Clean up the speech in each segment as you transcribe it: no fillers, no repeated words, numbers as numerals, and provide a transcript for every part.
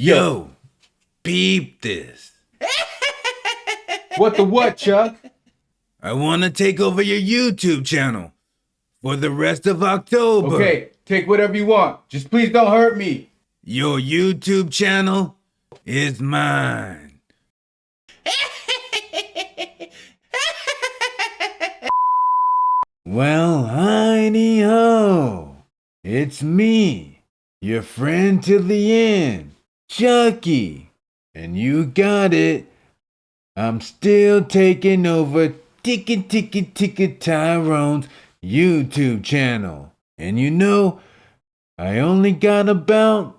Yo, peep this. What the what, Chuck? I want to take over your YouTube channel for the rest of October. Okay, take whatever you want. Just please don't hurt me. Your YouTube channel is mine. Well, hiney ho. It's me, your friend to the end, Chucky. And you got it. I'm still taking over Ticket Tyrone's YouTube channel. And you know, I only got about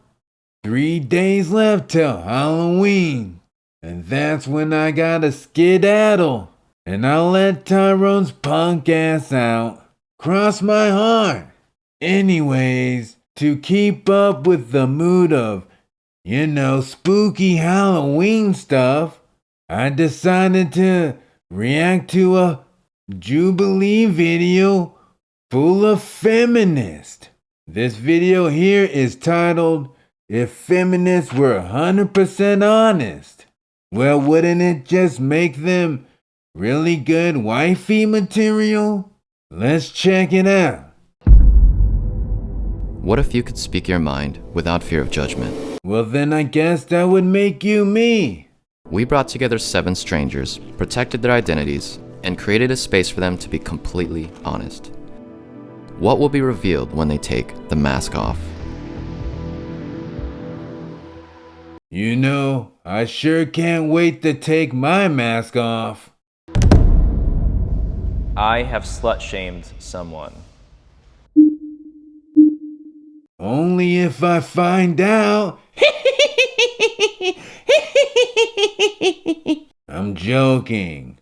3 days left till Halloween. And that's when I gotta skedaddle. And I'll let Tyrone's punk ass out. Cross my heart. Anyways, to keep up with the mood of, spooky Halloween stuff, I decided to react to a Jubilee video full of feminists. This video here is titled, If Feminists Were 100% Honest. Well, wouldn't it just make them really good wifey material? Let's check it out. What if you could speak your mind without fear of judgment? Well, then I guess that would make you me. We brought together 7 strangers, protected their identities, and created a space for them to be completely honest. What will be revealed when they take the mask off? I sure can't wait to take my mask off. I have slut-shamed someone. Only if I find out. I'm joking.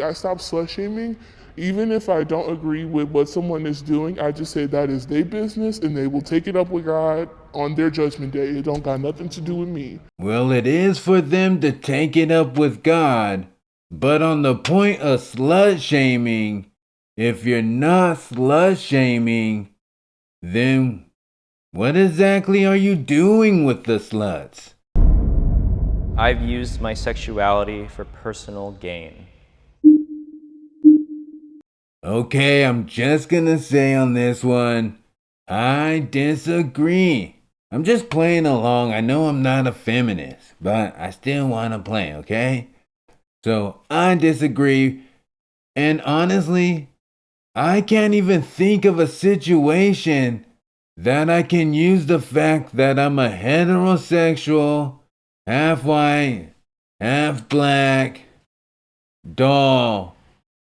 I stop slut shaming. Even if I don't agree with what someone is doing, I just say that is their business and they will take it up with God on their judgment day. It don't got nothing to do with me. Well, it is for them to take it up with God. But on the point of slut shaming, if you're not slut shaming, then what exactly are you doing with the sluts? I've used my sexuality for personal gain. Okay, I'm just gonna say on this one, I disagree. I'm just playing along. I know I'm not a feminist, but I still wanna play, okay? So I disagree. And honestly, I can't even think of a situation that I can use the fact that I'm a heterosexual, half white, half black doll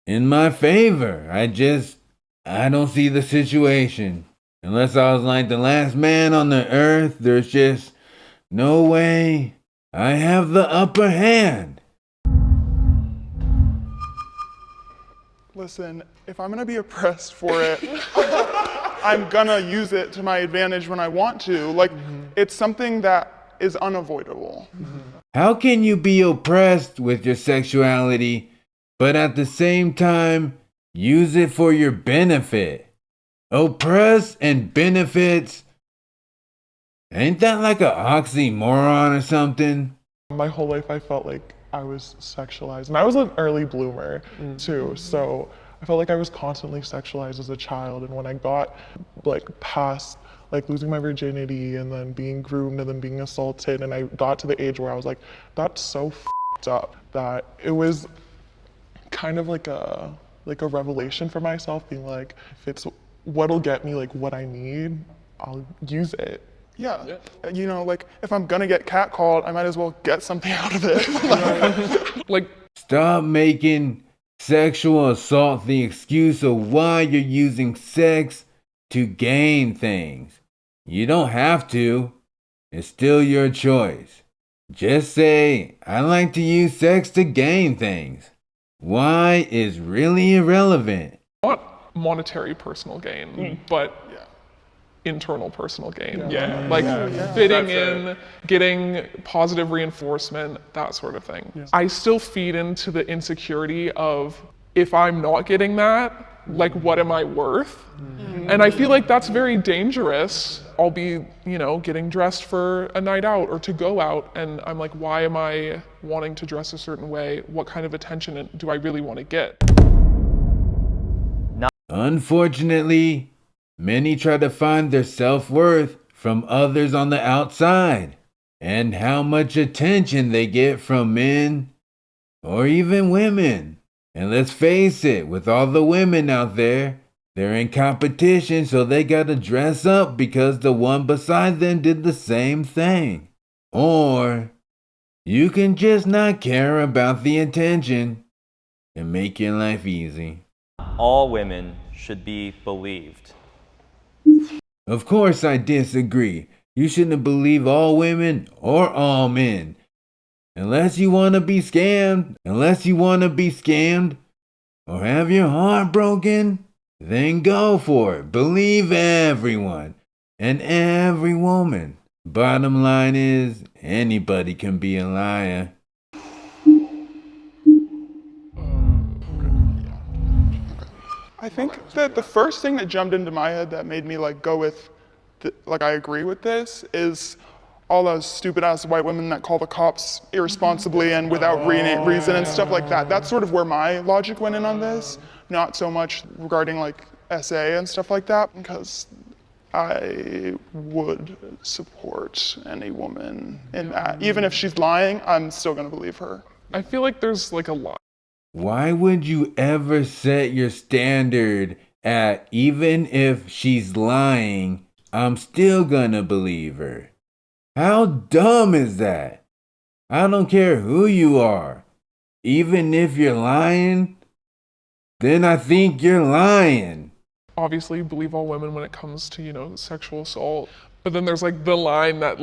in my favor. I don't see the situation. Unless I was like the last man on the earth, there's just no way I have the upper hand. Listen, if I'm gonna be oppressed for it, I'm gonna use it to my advantage when I want to. It's something that is unavoidable. How can you be oppressed with your sexuality, but at the same time, use it for your benefit? Oppress and benefits? Ain't that like an oxymoron or something? My whole life I felt like I was sexualized, and I was an early bloomer too, so I felt like I was constantly sexualized as a child. And when I got past losing my virginity and then being groomed and then being assaulted, and I got to the age where I was like, that's so f***ed up, that it was kind of like a revelation for myself, being like, if it's what'll get me what I need, I'll use it. Yeah. If I'm gonna get catcalled, I might as well get something out of it. Stop making sexual assault the excuse of why you're using sex to gain things. You don't have to. It's still your choice. Just say, I like to use sex to gain things. Why is really irrelevant. Not monetary personal gain, but internal personal gain. Fitting in, getting positive reinforcement, that sort of thing. I still feed into the insecurity of, if I'm not getting that, Like, what am I worth? And I feel like that's very dangerous. I'll be, getting dressed for a night out or to go out, and I'm like, why am I wanting to dress a certain way? What kind of attention do I really want to get? Unfortunately, many try to find their self-worth from others on the outside and how much attention they get from men or even women. And let's face it, with all the women out there, they're in competition, so they gotta dress up because the one beside them did the same thing. Or you can just not care about the attention and make your life easy. All women should be believed. Of course I disagree. You shouldn't believe all women or all men. Unless you want to be scammed or have your heart broken, then go for it. Believe everyone and every woman. Bottom line is, anybody can be a liar. I think that the first thing that jumped into my head that made me go with, I agree with this, is all those stupid ass white women that call the cops irresponsibly and without reason and stuff like that. That's sort of where my logic went in on this, not so much regarding SA and stuff like that, because I would support any woman in that. Even if she's lying, I'm still gonna believe her. I feel like there's a lot. Why would you ever set your standard at even if she's lying, I'm still gonna believe her? How dumb is that? I don't care who you are. Even if you're lying, then I think you're lying. Obviously, believe all women when it comes to, sexual assault. But then there's the line that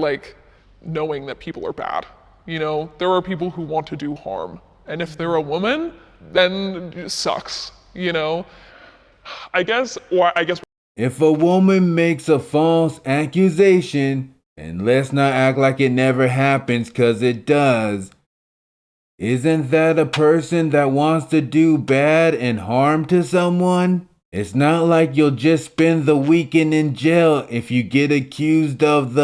knowing that people are bad. There are people who want to do harm. And if they're a woman, then it sucks, I guess. If a woman makes a false accusation, and let's not act like it never happens, 'cause it does, isn't that a person that wants to do bad and harm to someone? It's not like you'll just spend the weekend in jail if you get accused of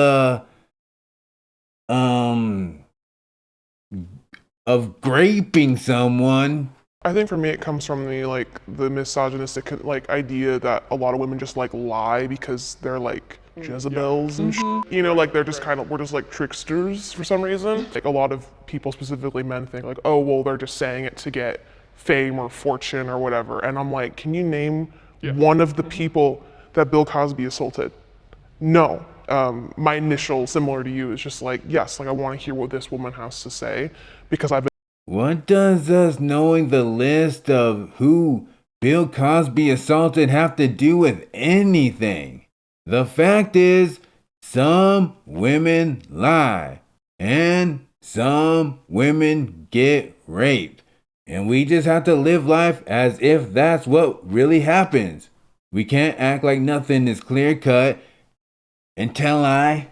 of raping someone. I think for me it comes from the misogynistic idea that a lot of women just lie because they're Jezebels and they're just we're just tricksters for some reason. A lot of people, specifically men, think oh well, they're just saying it to get fame or fortune or whatever. And I'm can you name one of the people that Bill Cosby assaulted? No. My initial, similar to you, is just yes, I want to hear what this woman has to say, because I've been. What does us knowing the list of who Bill Cosby assaulted have to do with anything? The fact is, some women lie, and some women get raped. And we just have to live life as if that's what really happens. We can't act like nothing is clear cut until I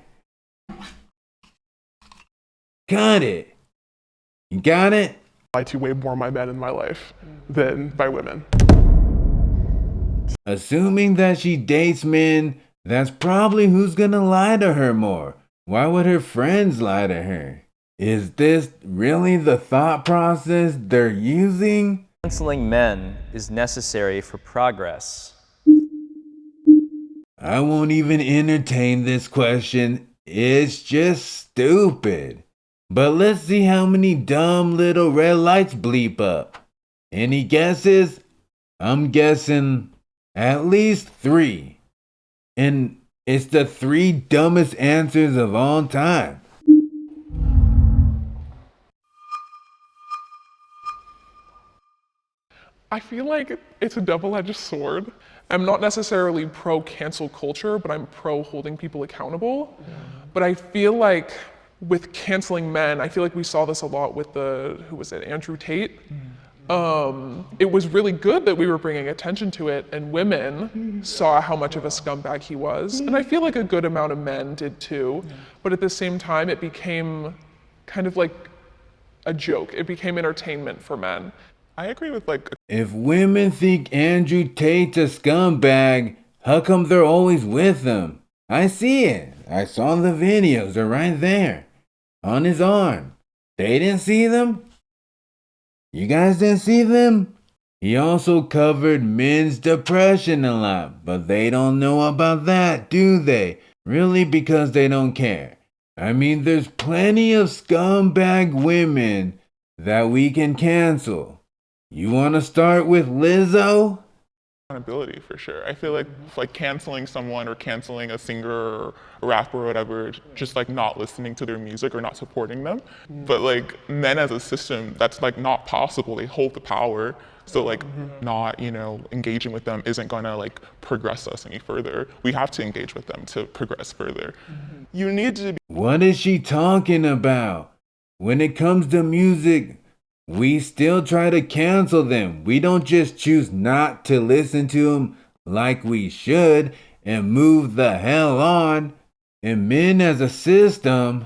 got it. You got it? I lie to way more my men in my life than by women. Assuming that she dates men, that's probably who's gonna lie to her more. Why would her friends lie to her? Is this really the thought process they're using? Canceling men is necessary for progress. I won't even entertain this question. It's just stupid. But let's see how many dumb little red lights bleep up. Any guesses? I'm guessing at least 3. And it's the 3 dumbest answers of all time. I feel like it's a double-edged sword. I'm not necessarily pro cancel culture, but I'm pro holding people accountable. But I feel like with canceling men, I feel like we saw this a lot with Andrew Tate. It was really good that we were bringing attention to it, and women saw how much of a scumbag he was. And I feel like a good amount of men did too. But at the same time, it became kind of like a joke. It became entertainment for men. I agree with like. If women think Andrew Tate's a scumbag, how come they're always with him? I see it. I saw the videos. They're right there. On his arm. They didn't see them? You guys didn't see them? He also covered men's depression a lot, but they don't know about that, do they? Really, because they don't care. I mean, there's plenty of scumbag women that we can cancel. You want to start with Lizzo? Accountability for sure. I feel like canceling someone or canceling a singer or a rapper or whatever, just like not listening to their music or not supporting them. But like men as a system, that's like not possible. They hold the power. So like not, engaging with them isn't gonna like progress us any further. We have to engage with them to progress further. You need to be. What is she talking about? When it comes to music, we still try to cancel them. We don't just choose not to listen to them like we should and move the hell on. And men as a system,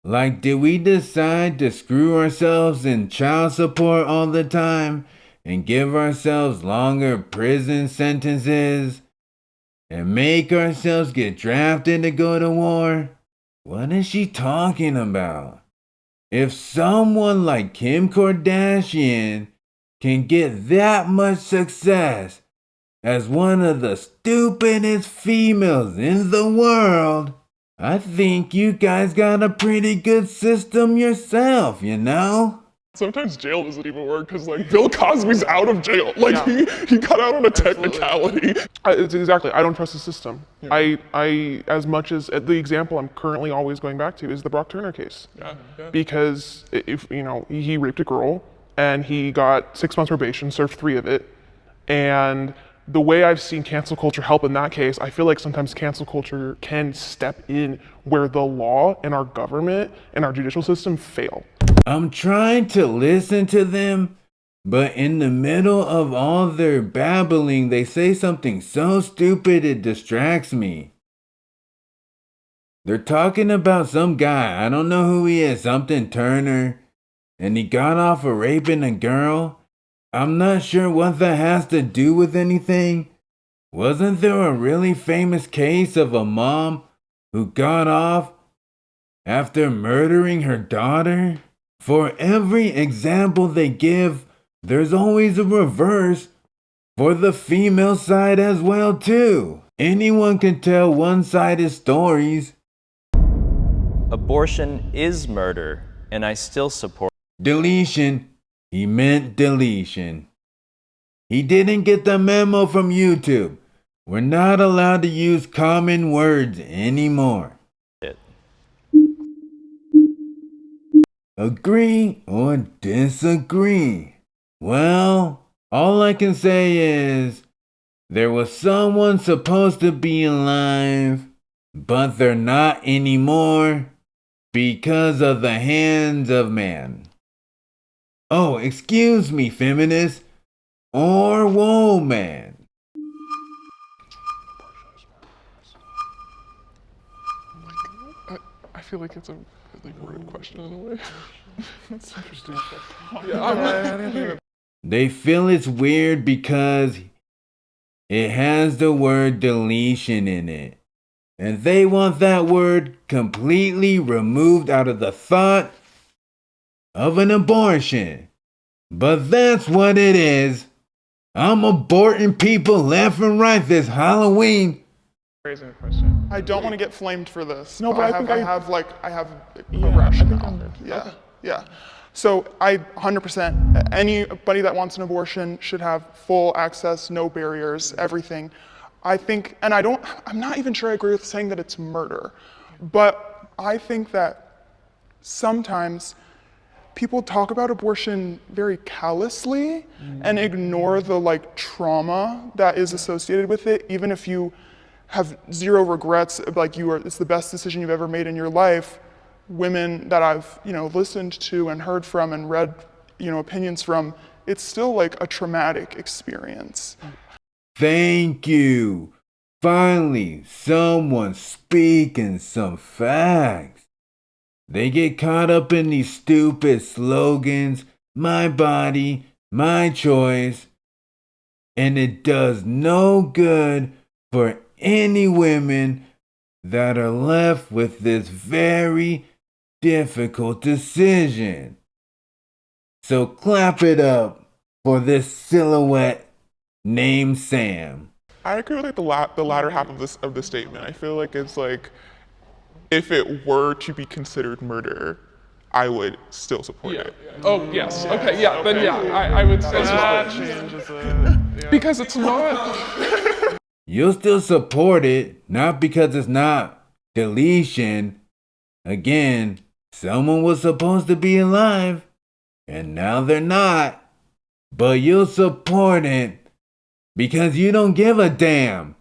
like, did we decide to screw ourselves in child support all the time and give ourselves longer prison sentences and make ourselves get drafted to go to war? What is she talking about? If someone like Kim Kardashian can get that much success as one of the stupidest females in the world, I think you guys got a pretty good system yourself, you know? Sometimes jail doesn't even work because like Bill Cosby's out of jail. Like he got out on a technicality. It's exactly. I don't trust the system. Yeah. I as much as the example I'm currently always going back to is the Brock Turner case. Yeah. Because if he raped a girl and he got 6 months probation, served 3 of it, and the way I've seen cancel culture help in that case, I feel like sometimes cancel culture can step in where the law and our government and our judicial system fail. I'm trying to listen to them, but in the middle of all their babbling, they say something so stupid it distracts me. They're talking about some guy, I don't know who he is, something Turner, and he got off of raping a girl. I'm not sure what that has to do with anything. Wasn't there a really famous case of a mom who got off after murdering her daughter? For every example they give, there's always a reverse for the female side as well too. Anyone can tell one-sided stories. Abortion is murder, and I still support. Deletion. He meant deletion. He didn't get the memo from YouTube. We're not allowed to use common words anymore. Agree or disagree? Well, all I can say is there was someone supposed to be alive, but they're not anymore because of the hands of man. Oh, excuse me, feminist or woman. I feel like it's a really worded question in a way. That's interesting. They feel it's weird because it has the word deletion in it. And they want that word completely removed out of the thought of an abortion. But that's what it is. I'm aborting people left and right this Halloween. Raising a question. I don't want to get flamed for this. No, but I have a rationale. Yeah. So I 100%, anybody that wants an abortion should have full access, no barriers, everything. I think, and I'm not even sure I agree with saying that it's murder, but I think that sometimes people talk about abortion very callously and ignore the trauma that is associated with it, even if you have zero regrets, it's the best decision you've ever made in your life. Women that I've, listened to and heard from and read, opinions from, it's still a traumatic experience. Thank you. Finally, someone speaking some facts. They get caught up in these stupid slogans, my body, my choice, and it does no good for any women that are left with this very difficult decision. So clap it up for this silhouette named Sam. I agree with like the latter half of the statement. I feel like it's like if it were to be considered murder, I would still support it. Oh, yes. Okay, yeah, then yeah, I would say that. Changes it. Because it's not. You'll still support it, not because it's not deletion. Again, someone was supposed to be alive, and now they're not. But you'll support it because you don't give a damn.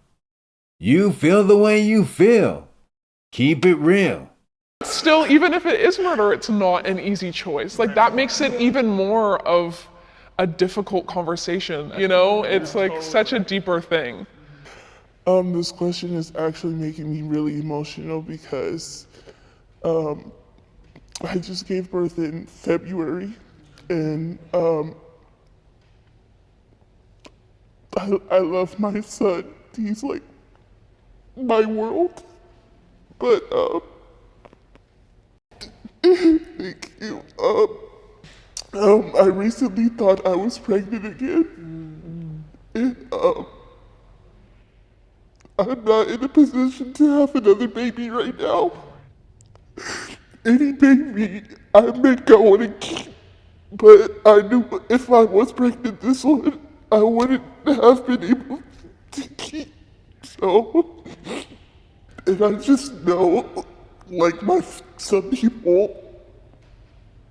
You feel the way you feel. Keep it real. Still, even if it is murder, it's not an easy choice. Like, that makes it even more of a difficult conversation, you know? It's like such a deeper thing. This question is actually making me really emotional because I just gave birth in February, and I love my son. He's like my world. But thank you. I recently thought I was pregnant again, and I'm not in a position to have another baby right now. Any baby I may go on and keep, but I knew if I was pregnant this one, I wouldn't have been able to keep. So, and I just know, like some people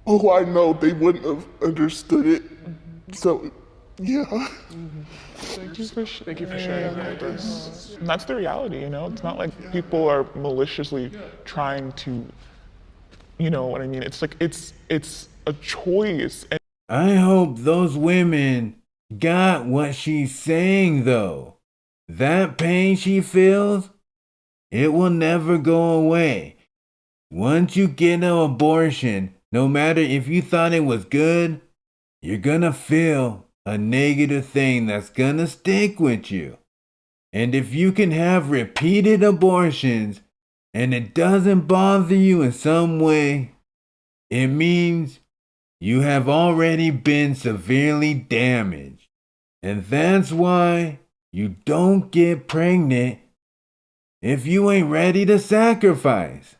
who I know, they wouldn't have understood it. So, yeah. Thank you for sharing that. And that's the reality, you know? It's not like people are maliciously trying to, you know what I mean? It's like, it's a choice. And I hope those women got what she's saying, though. That pain she feels, it will never go away. Once you get an abortion, no matter if you thought it was good, you're gonna feel a negative thing that's gonna stick with you. And if you can have repeated abortions and it doesn't bother you in some way, it means you have already been severely damaged. And that's why you don't get pregnant if you ain't ready to sacrifice.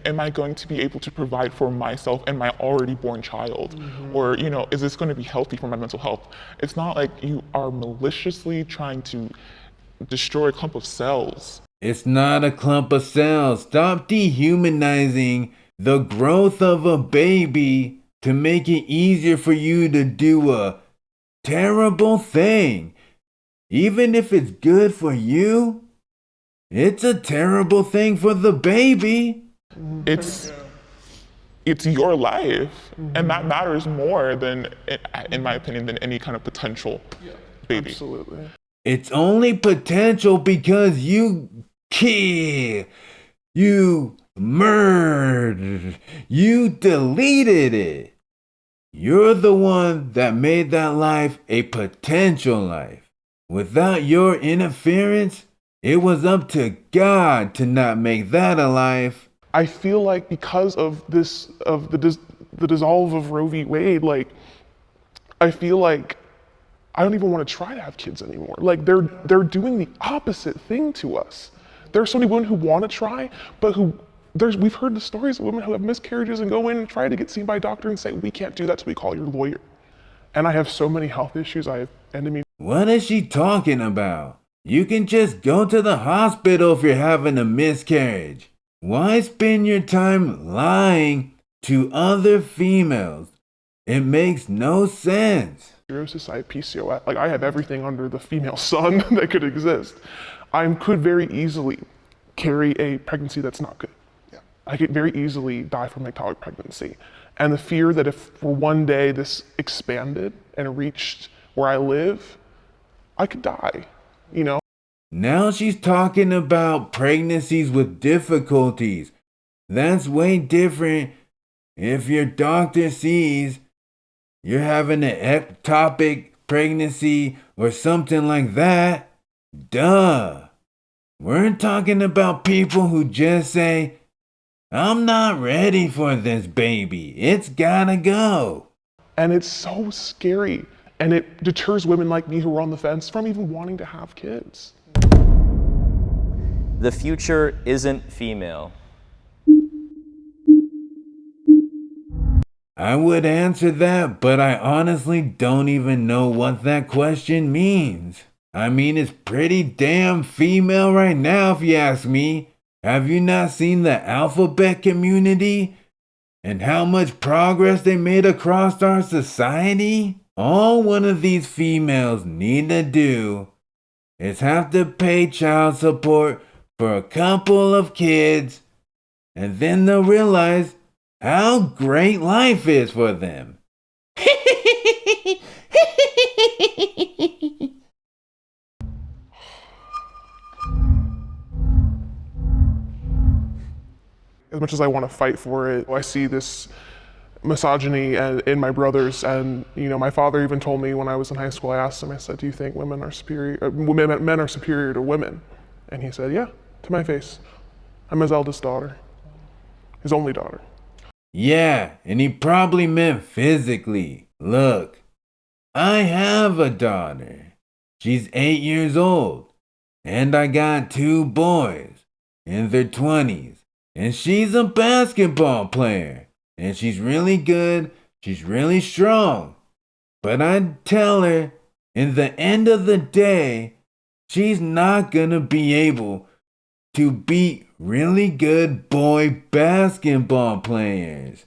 Am I going to be able to provide for myself and my already born child? Or, you know, is this going to be healthy for my mental health? It's not like you are maliciously trying to destroy a clump of cells. It's not a clump of cells. Stop dehumanizing the growth of a baby to make it easier for you to do a terrible thing. Even if it's good for you, it's a terrible thing for the baby. It's your life, and that matters more than, in my opinion, than any kind of potential baby. absolutely. It's only potential because you killed, you murdered, you deleted it. You're the one that made that life a potential life. Without your interference, it was up to God to not make that a life. I feel like because of this, of the dissolve of Roe v. Wade, like, I feel like I don't even want to try to have kids anymore. Like, they're doing the opposite thing to us. There are so many women who want to try, but we've heard the stories of women who have miscarriages and go in and try to get seen by a doctor and say, we can't do that, so we call your lawyer. And I have so many health issues. I have endometriosis. What is she talking about? You can just go to the hospital if you're having a miscarriage. Why spend your time lying to other females? It makes no sense. I have PCOS. Like, I have everything under the female sun that could exist. I could very easily carry a pregnancy that's not good. Yeah. I could very easily die from ectopic pregnancy. And the fear that if for one day this expanded and reached where I live, I could die, you know? Now she's talking about pregnancies with difficulties. That's way different if your doctor sees you're having an ectopic pregnancy or something like that. Duh. We're talking about people who just say, I'm not ready for this baby. It's gotta go. And it's so scary. And it deters women like me who are on the fence from even wanting to have kids. The future isn't female. I would answer that, but I honestly don't even know what that question means. I mean, it's pretty damn female right now, if you ask me. Have you not seen the alphabet community and how much progress they made across our society? All one of these females need to do is have to pay child support for a couple of kids, and then they'll realize how great life is for them. As much as I want to fight for it, I see this misogyny in my brothers, and my father even told me when I was in high school. I asked him, I said, "Do you think men are superior to women?" And he said, "Yeah," to my face. I'm his eldest daughter, his only daughter. Yeah, and he probably meant physically. Look, I have a daughter. She's 8 years old, and I got 2 boys in their 20s. And she's a basketball player. And she's really good. She's really strong. But I tell her, in the end of the day, she's not gonna be able to beat really good boy basketball players.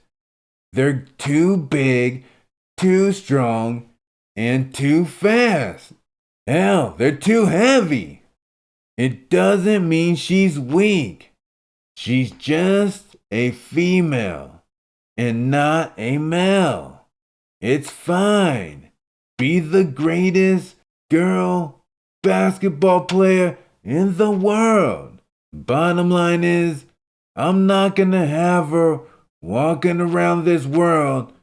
They're too big, too strong, and too fast. Hell, they're too heavy. It doesn't mean she's weak. She's just a female and not a male. It's fine. Be the greatest girl basketball player in the world. Bottom line is, I'm not gonna have her walking around this world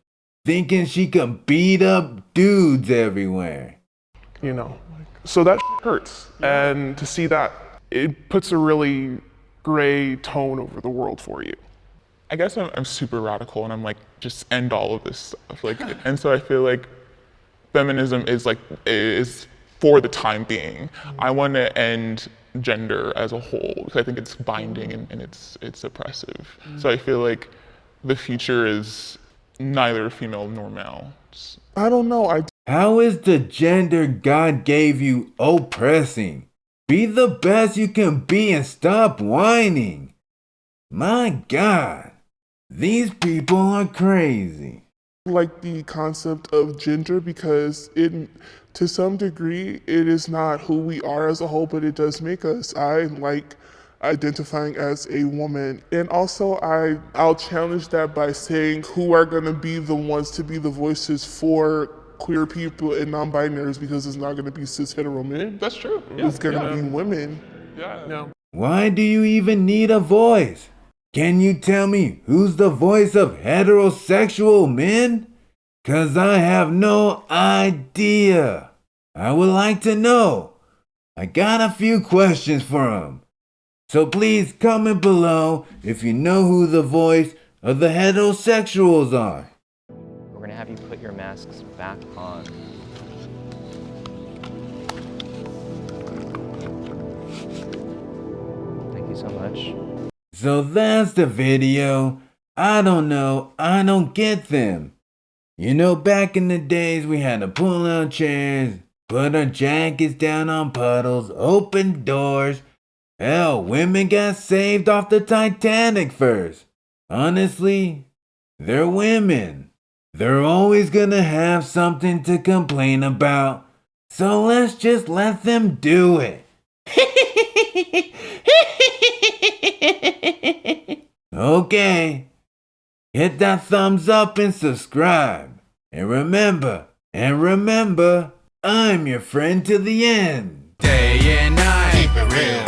thinking she can beat up dudes everywhere. So that hurts. And to see that, it puts a really gray tone over the world for you. I guess I'm super radical and I'm like, just end all of this stuff. And so I feel like feminism is for the time being. I want to end gender as a whole because I think it's binding and it's oppressive. So I feel like the future is neither female nor male. I don't know. How is the gender God gave you oppressing? Be the best you can be and stop whining. My God, these people are crazy. Like the concept of gender because to some degree, it is not who we are as a whole, but it does make us. I like identifying as a woman. And also I'll challenge that by saying who are gonna be the ones to be the voices for queer people and non-binaries, because it's not gonna be cis hetero men. That's true. It's gonna be women. Yeah. Why do you even need a voice? Can you tell me who's the voice of heterosexual men? 'Cause I have no idea. I would like to know. I got a few questions for them. So please comment below if you know who the voice of the heterosexuals are. We're gonna have you put your masks back on. Thank you so much. So that's the video. I don't know. I don't get them. Back in the days we had to pull out chairs, put our jackets down on puddles, open doors. Hell, women got saved off the Titanic first. Honestly, they're women. They're always gonna have something to complain about. So let's just let them do it. Okay. Hit that thumbs up and subscribe. And remember, I'm your friend to the end. Day and night. Keep it real.